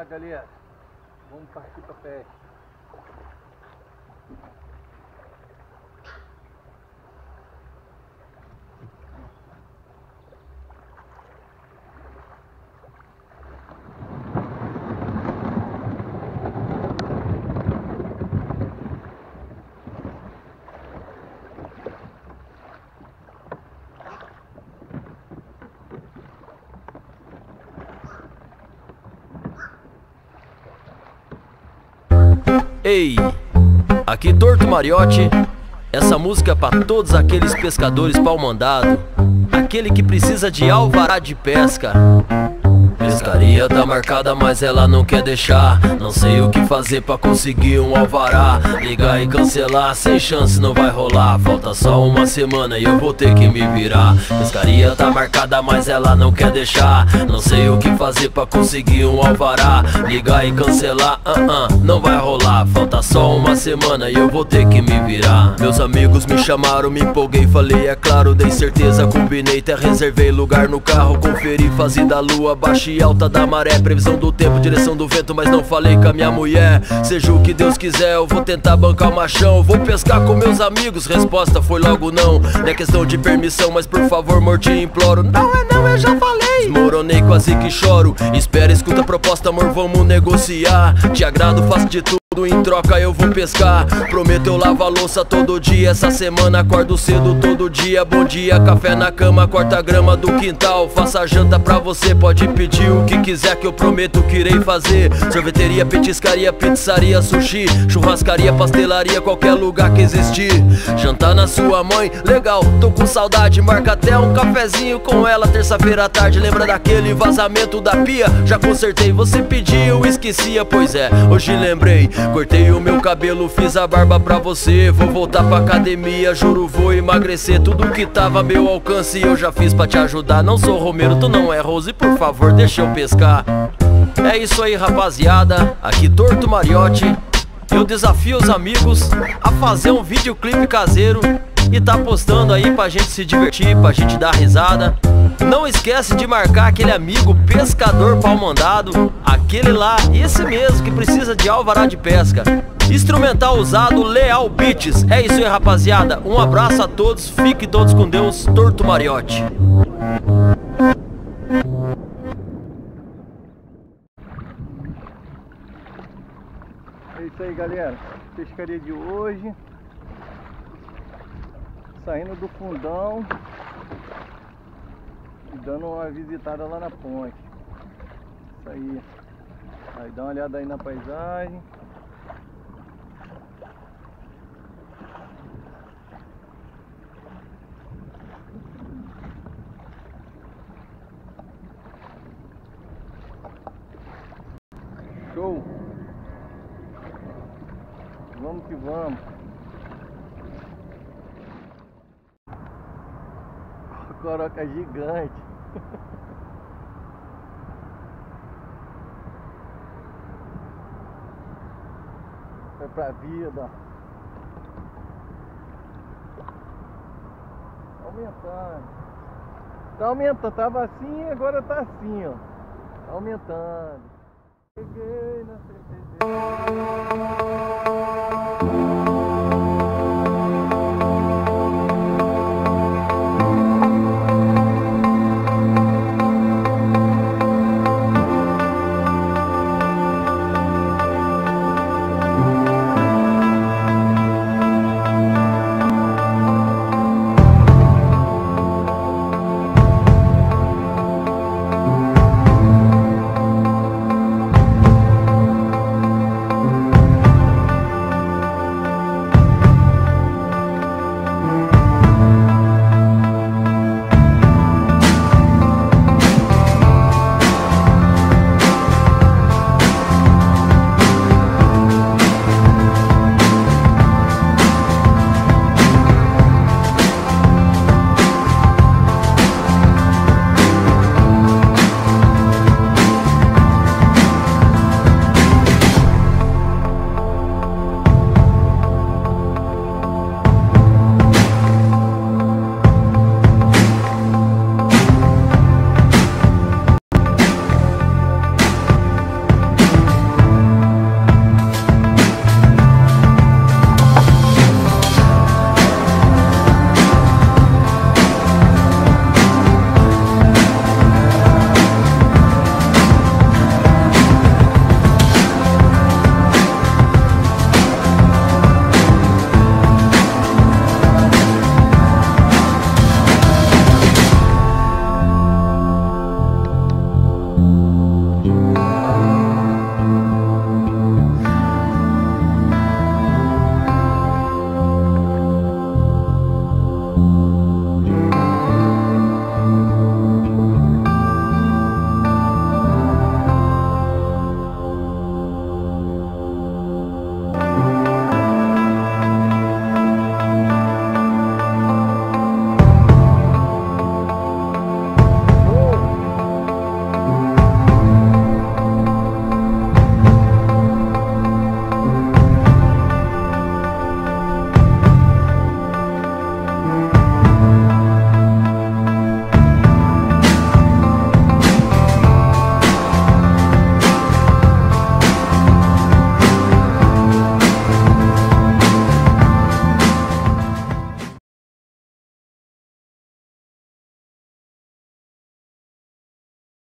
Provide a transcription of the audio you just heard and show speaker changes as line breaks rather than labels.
galera, vamos partir pra pesca.
Ei, aqui Torto Mariotti. Essa música é pra todos aqueles pescadores pau-mandado, aquele que precisa de alvará de pesca. Pescaria tá marcada, mas ela não quer deixar. Não sei o que fazer pra conseguir um alvará. Ligar e cancelar, sem chance não vai rolar. Falta só uma semana e eu vou ter que me virar. Pescaria tá marcada, mas ela não quer deixar. Não sei o que fazer pra conseguir um alvará. Ligar e cancelar, não vai rolar. Falta só uma semana e eu vou ter que me virar. Meus amigos me chamaram, me empolguei, falei é claro. Dei certeza, combinei, até reservei lugar no carro. Conferi fase da lua, baixa e alta da maré, previsão do tempo, direção do vento. Mas não falei com a minha mulher. Seja o que Deus quiser, eu vou tentar bancar o machão. Vou pescar com meus amigos, resposta foi logo não. Não é questão de permissão, mas por favor, amor, te imploro. Não é não, eu já falei. Desmoronei, quase que choro. Espera, escuta a proposta, amor, vamos negociar. Te agrado, faço de tudo, em troca eu vou pescar. Prometo eu lavo a louça todo dia. Essa semana acordo cedo todo dia. Bom dia, café na cama, corta a grama do quintal. Faça janta pra você, pode pedir o que quiser que eu prometo que irei fazer. Sorveteria, petiscaria, pizzaria, sushi, churrascaria, pastelaria, qualquer lugar que existir. Jantar na sua mãe, legal, tô com saudade. Marca até um cafezinho com ela terça-feira à tarde. Lembra daquele vazamento da pia? Já consertei, você pediu, esquecia. Pois é, hoje lembrei. Cortei o meu cabelo, fiz a barba pra você. Vou voltar pra academia, juro vou emagrecer. Tudo que tava a meu alcance eu já fiz pra te ajudar. Não sou Romero, tu não é Rose, por favor deixa eu pescar. É isso aí, rapaziada, aqui Torto Mariotti. Eu desafio os amigos a fazer um videoclipe caseiro e tá postando aí pra gente se divertir, pra gente dar risada. Não esquece de marcar aquele amigo pescador pau-mandado, aquele lá, esse mesmo que precisa de alvará de pesca. Instrumental usado, Leal Beats. É isso aí, rapaziada, um abraço a todos, fiquem todos com Deus. Torto Mariotti.
É isso aí, galera, pescaria de hoje, saindo do fundão e dando uma visitada lá na ponte. Isso aí. Aí dá uma olhada aí na paisagem. Show! Vamos que vamos! Coroca gigante! Foi pra vida! Aumentando! Tá aumentando, tava assim e agora tá assim, ó! Tá aumentando! Cheguei na CTV.